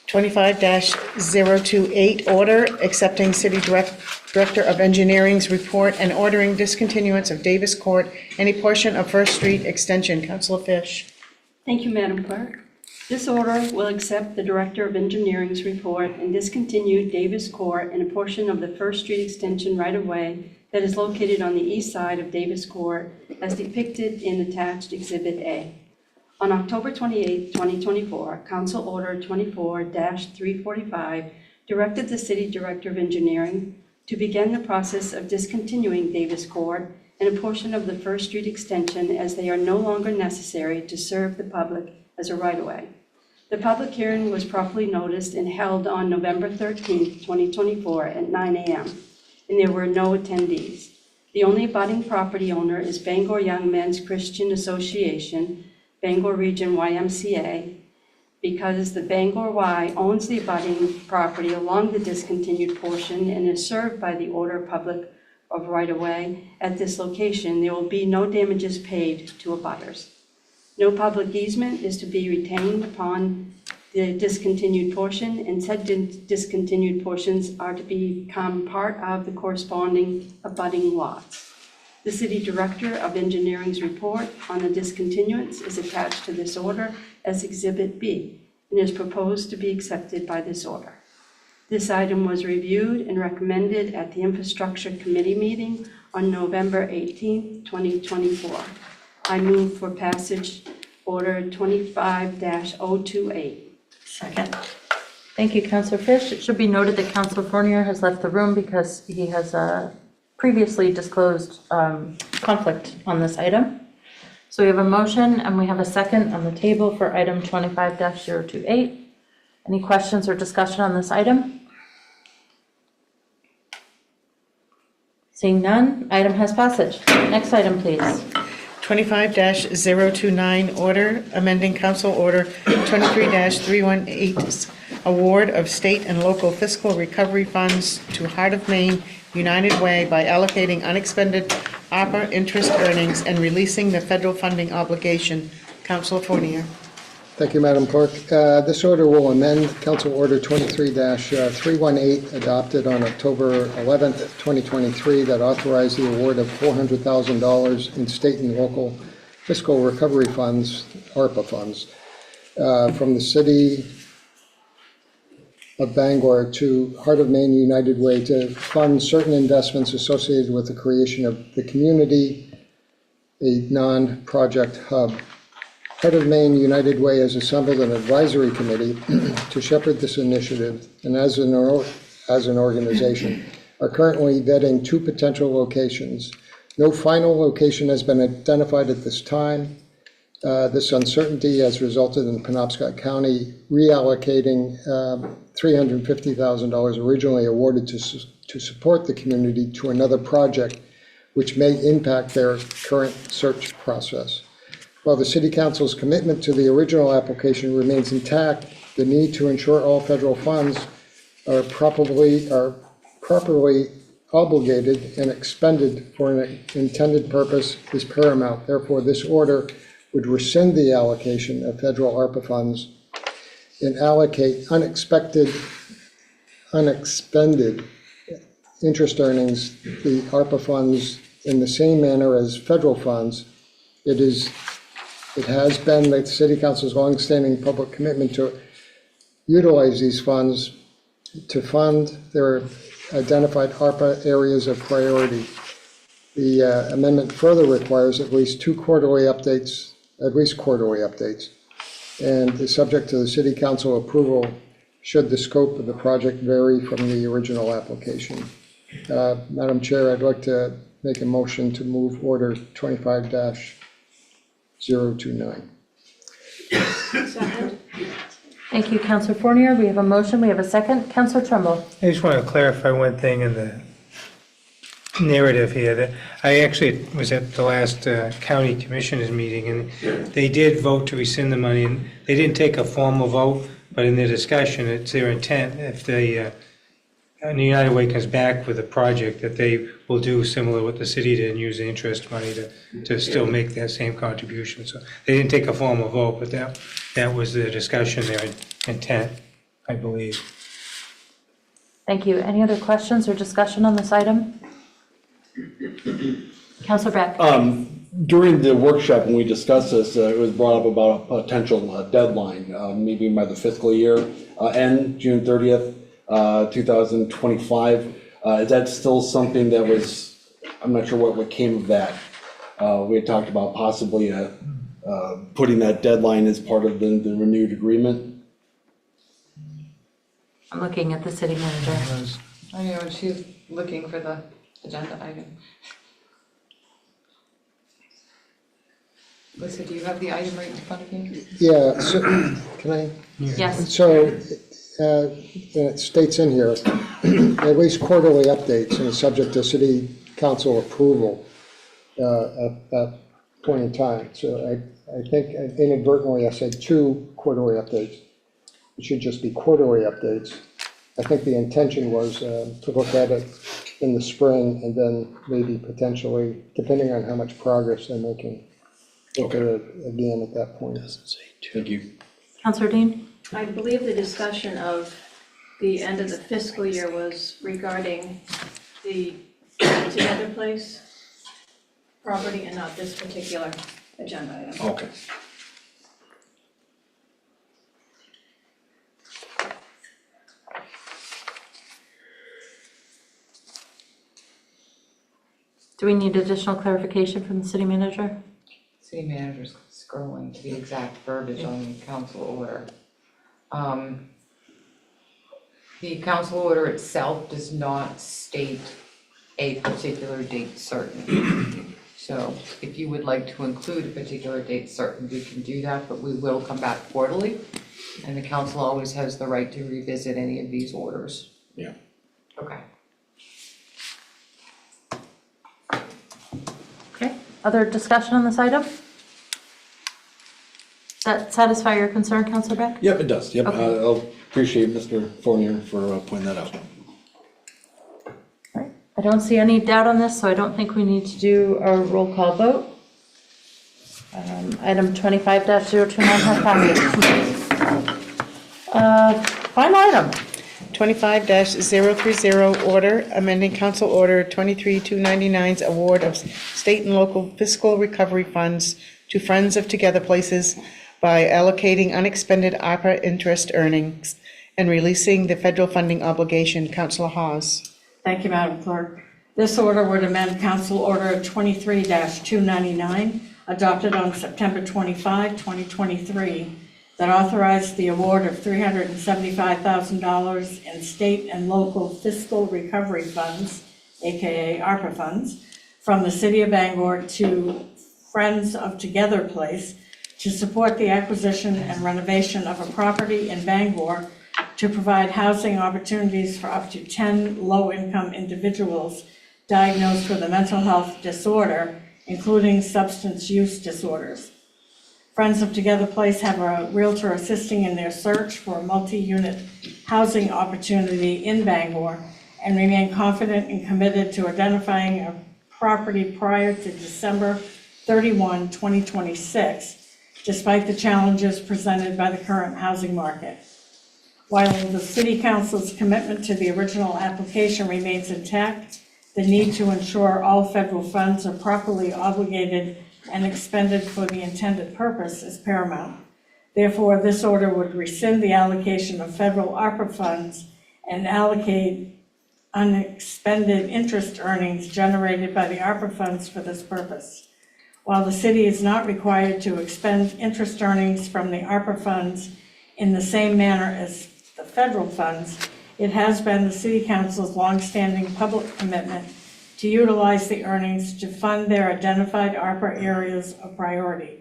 25-028, order accepting City Director of Engineering's report and ordering discontinuance of Davis Court, any portion of First Street Extension. Councilor Fish. Thank you, Madam Clerk. This order will accept the Director of Engineering's report and discontinue Davis Court and a portion of the First Street Extension right-of-way that is located on the east side of Davis Court as depicted in attached Exhibit A. On October 28, 2024, Council Order 24-345 directed the City Director of Engineering to begin the process of discontinuing Davis Court and a portion of the First Street Extension as they are no longer necessary to serve the public as a right-of-way. The public hearing was properly noticed and held on November 13, 2024 at 9 a.m., and there were no attendees. The only abutting property owner is Bangor Young Men's Christian Association, Bangor Region YMCA, because the Bangor Y owns the abutting property along the discontinued portion and is served by the order public of right-of-way at this location. There will be no damages paid to abutters. No public easement is to be retained upon the discontinued portion, and said discontinued portions are to become part of the corresponding abutting lots. The City Director of Engineering's report on the discontinuance is attached to this order as Exhibit B and is proposed to be accepted by this order. This item was reviewed and recommended at the Infrastructure Committee meeting on November 18, 2024. I move for passage order 25-028. Second. Thank you, Councilor Fish. It should be noted that Councilor Fournier has left the room because he has previously disclosed conflict on this item. So we have a motion and we have a second on the table for item 25-028. Any questions or discussion on this item? Seeing none, item has passage. Next item, please. 25-029, order amending Council Order 23-318, award of state and local fiscal recovery funds to Heart of Maine United Way by allocating unexpended ARPA interest earnings and releasing the federal funding obligation. Councilor Fournier. Thank you, Madam Clerk. This order will amend Council Order 23-318 adopted on October 11th, 2023 that authorized the award of $400,000 in state and local fiscal recovery funds, ARPA funds, from the City of Bangor to Heart of Maine United Way to fund certain investments associated with the creation of the community, a non-project hub. Heart of Maine United Way has assembled an advisory committee to shepherd this initiative, and as an organization, are currently vetting 2 potential locations. No final location has been identified at this time. This uncertainty has resulted in Penobscot County reallocating $350,000 originally awarded to support the community to another project, which may impact their current search process. While the City Council's commitment to the original application remains intact, the need to ensure all federal funds are properly obligated and expended for an intended purpose is paramount. Therefore, this order would rescind the allocation of federal ARPA funds and allocate unexpended interest earnings, the ARPA funds, in the same manner as federal funds. It has been the City Council's longstanding public commitment to utilize these funds to fund their identified ARPA areas of priority. The amendment further requires at least quarterly updates and is subject to the city council approval should the scope of the project vary from the original application. Madam Chair, I'd like to make a motion to move order 25-029. Second. Thank you, Councillor Fournier. We have a motion. We have a second. Councillor Trumbull. I just want to clarify one thing in the narrative here, that I actually was at the last county commissioners meeting, and they did vote to rescind the money, and they didn't take a formal vote, but in their discussion, it's their intent, if they, and the United Way comes back with a project, that they will do similar what the city did and use the interest money to still make that same contribution. So they didn't take a formal vote, but that was their discussion, their intent, I believe. Thank you. Any other questions or discussion on this item? Councillor Beck. During the workshop, when we discussed this, it was brought up about a potential deadline, maybe by the fiscal year end, June 30th, 2025. Is that still something that was, I'm not sure what came of that. We had talked about possibly putting that deadline as part of the renewed agreement. I'm looking at the city manager. I know, and she's looking for the agenda item. Lisa, do you have the item right in front of you? Yeah, so, can I? Yes. So, it states in here, at least quarterly updates and is subject to city council approval at that point in time. So I think inadvertently I said 2 quarterly updates. It should just be quarterly updates. I think the intention was to look at it in the spring and then maybe potentially, depending on how much progress they're making, look at it again at that point. Thank you. Councillor Dean. I believe the discussion of the end of the fiscal year was regarding the Together Place property and not this particular agenda item. Okay. Do we need additional clarification from the city manager? City manager's scrolling to the exact verbiage on the council order. The council order itself does not state a particular date certain. So if you would like to include a particular date certain, we can do that, but we will come back quarterly. And the council always has the right to revisit any of these orders. Yeah. Okay. Okay. Other discussion on this item? Does that satisfy your concern, Councillor Beck? Yep, it does. Yep. Okay. I'll appreciate Mr. Fournier for pointing that out. I don't see any doubt on this, so I don't think we need to do a roll call vote. Item 25-029 has passed. Final item. 25-030, order amending Council Order 23-299's award of state and local fiscal recovery funds to Friends of Together Places by allocating unexpended ARPA interest earnings and releasing the federal funding obligation. Councilor Hawes. Thank you, Madam Clerk. This order would amend Council Order 23-299, adopted on September 25, 2023, that authorized the award of $375,000 in state and local fiscal recovery funds, aka ARPA funds, from the City of Bangor to Friends of Together Place to support the acquisition and renovation of a property in Bangor to provide housing opportunities for up to 10 low-income individuals diagnosed with a mental health disorder, including substance use disorders. Friends of Together Place have a realtor assisting in their search for a multi-unit housing opportunity in Bangor and remain confident and committed to identifying a property prior to December 31, 2026, despite the challenges presented by the current housing market. While the City Council's commitment to the original application remains intact, the need to ensure all federal funds are properly obligated and expended for the intended purpose is paramount. Therefore, this order would rescind the allocation of federal ARPA funds and allocate unexpended interest earnings generated by the ARPA funds for this purpose. While the city is not required to expend interest earnings from the ARPA funds in the same manner as the federal funds, it has been the City Council's longstanding public commitment to utilize the earnings to fund their identified ARPA areas of priority.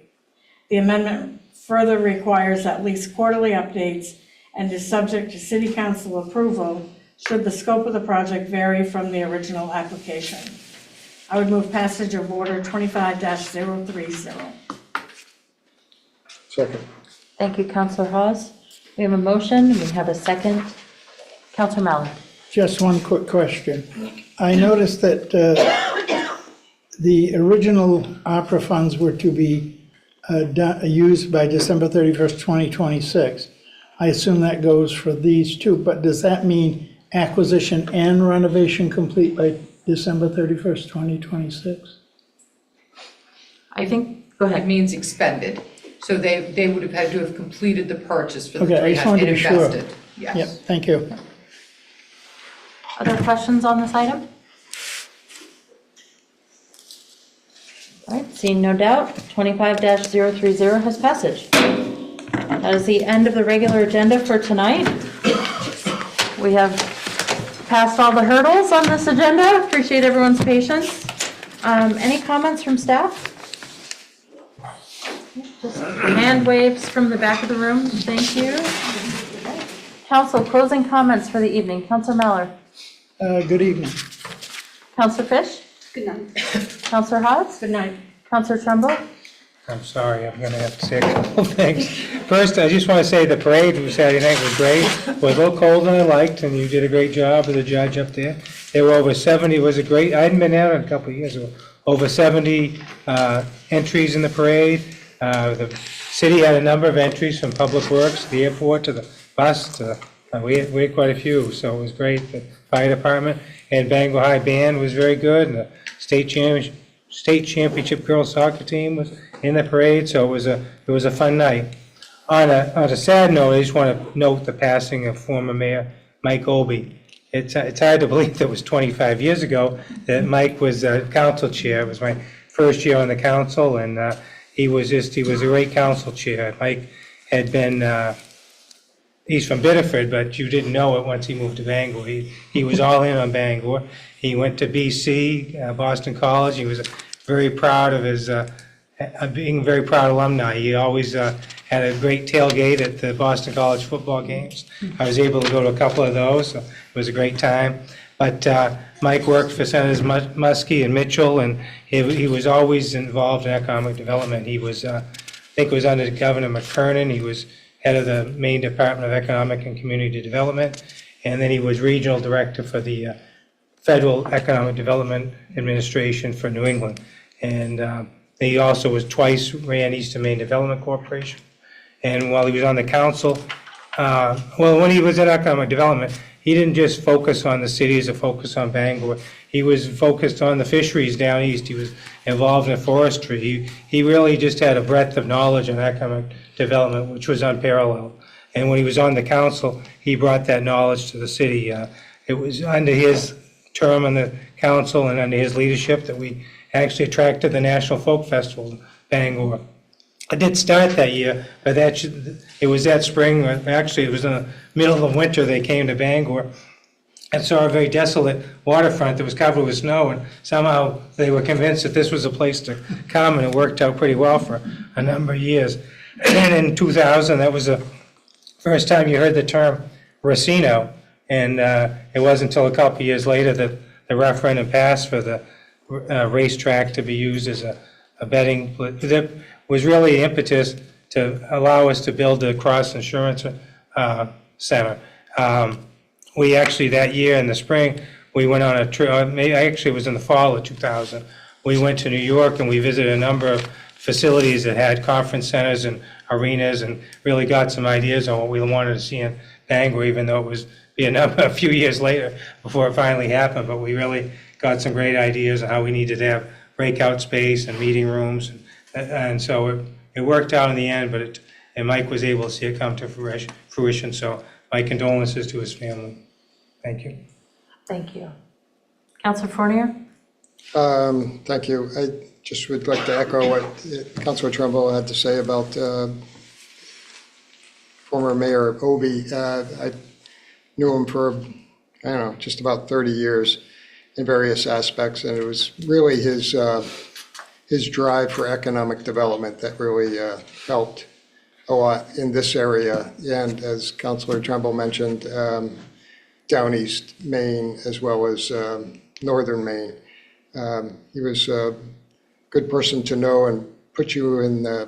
The amendment further requires at least quarterly updates and is subject to City Council approval should the scope of the project vary from the original application. I would move passage of Order 25-030. Second. Thank you, Counselor Hawes. We have a motion, we have a second. Counselor Mallon. Just one quick question. I noticed that the original opera funds were to be used by December 31st, 2026. I assume that goes for these two, but does that mean acquisition and renovation complete by December 31st, 2026? I think, go ahead. It means expended. So they would have had to have completed the purchase for the Okay, I just 300 wanted to and be sure. invested. Yes. Yep, thank you. Other questions on this item? All right, seeing no doubt, 25-030 has passage. That is the end of the regular agenda for tonight. We have passed all the hurdles on this agenda. Appreciate everyone's patience. Any comments from staff? Just hand waves from the back of the room. Thank you. Council, closing comments for the evening. Councilor Mallard. Good evening. Councilor Fish. Good night. Councilor Hawes. Good night. Councilor Trumbull. I'm sorry, I'm gonna have to say a couple of things. First, I just want to say the parade was Saturday night was great. It was a little colder than I liked, and you did a great job with the judge up there. There were over 70, it was a great, I hadn't been out in a couple of years ago, over 70 entries in the parade. The city had a number of entries from Public Works, the airport, to the bus, to, we had quite a few, so it was great. The fire department and Bangor High Band was very good, and the state championship girls soccer team was in the parade, so it was a fun night. On a sad note, I just want to note the passing of former Mayor Mike Obey. It's hard to believe that it was 25 years ago that Mike was council chair. It was my first year on the council, and he was a great council chair. Mike had been, he's from Biddeford, but you didn't know it once he moved to Bangor. He was all in on Bangor. He went to BC, Boston College. He was very proud of his, being a very proud alumni. He always had a great tailgate at the Boston College football games. I was able to go to a couple of those, so it was a great time. But Mike worked for Senators Muskie and Mitchell, and he was always involved in economic development. He was, I think it was under Governor McKernan. He was head of the Maine Department of Economic and Community Development, and then he was regional director for the Federal Economic Development Administration for New England. And he also was twice ran Eastern Maine Development Corporation. And while he was on the council, when he was at economic development, he didn't just focus on the cities or focus on Bangor. He was focused on the fisheries down east. He was involved in forestry. He really just had a breadth of knowledge on economic development, which was unparalleled. And when he was on the council, he brought that knowledge to the city. It was under his term on the council and under his leadership that we actually attracted the National Folk Festival in Bangor. I did start that year, but it was that spring, actually it was in the middle of winter, they came to Bangor and saw a very desolate waterfront that was covered with snow, and somehow they were convinced that this was a place to come, and it worked out pretty well for a number of years. And in 2000, that was the first time you heard the term Racino, and it wasn't until a couple of years later that the referendum passed for the racetrack to be used as a betting. That was really impetus to allow us to build the Cross Insurance Center. We actually, that year in the spring, we went on a trip, actually it was in the fall of 2000. We went to New York and we visited a number of facilities that had conference centers and arenas, and really got some ideas on what we wanted to see in Bangor, even though it was a few years later before it finally happened. But we really got some great ideas on how we needed to have breakout space and meeting rooms. And so it worked out in the end, and Mike was able to see it come to fruition. So my condolences to his family. Thank you. Thank you. Councilor Fournier? Thank you. just would like to echo what Councilor Trumbull had to say about former Mayor Obi. I knew him for, I don't know, just about 30 years in various aspects, and it was really his drive for economic development that really helped a lot in this area. And as Councilor Trumbull mentioned, down East Maine as well as northern Maine. He was a good person to know and put you in the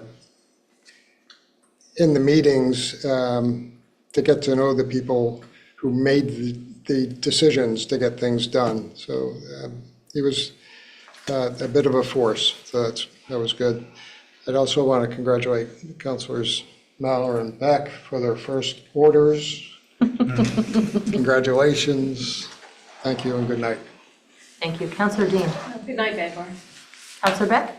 meetings to get to know the people who made the decisions to get things done. So he was a bit of a force, so that was good. I'd also want to congratulate Councilors Mallor and Beck for their first orders. Congratulations. Thank you and good night. Thank you. Councillor Dean. Good night, Bangor. Councillor Beck?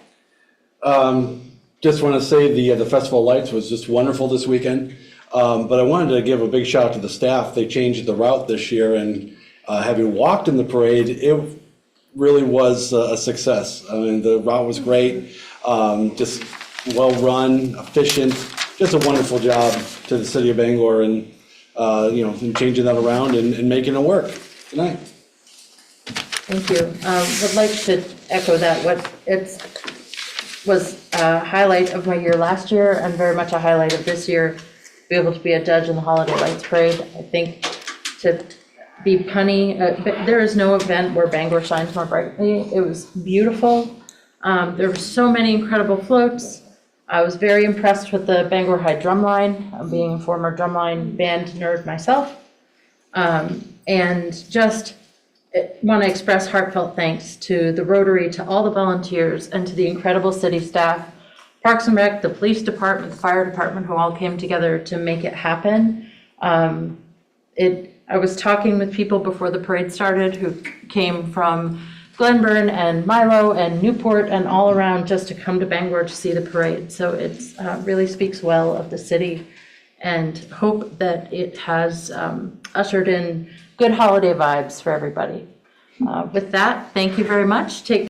Just want to say the Festival of Lights was just wonderful this weekend. But I wanted to give a big shout out to the staff. They changed the route this year, and having walked in the parade, it really was a success. I mean, the route was great, just well-run, efficient, just a wonderful job to the city of Bangor and, in changing that around and making it work. Good night. Thank you. Would like to echo that. It was a highlight of my year last year and very much a highlight of this year, be able to be a judge in the Holiday Lights Parade. I think to be punny, there is no event where Bangor shines more brightly. It was beautiful. There were so many incredible floats. I was very impressed with the Bangor High Drumline, being a former drumline band nerd myself. And just want to express heartfelt thanks to the Rotary, to all the volunteers, and to the incredible city staff, Parks and Rec, the police department, the fire department, who all came together to make it happen. I was talking with people before the parade started who came from Glenburn and Milo and Newport and all around just to come to Bangor to see the parade. So it really speaks well of the city, and hope that it has ushered in good holiday vibes for everybody. With that, thank you very much. Take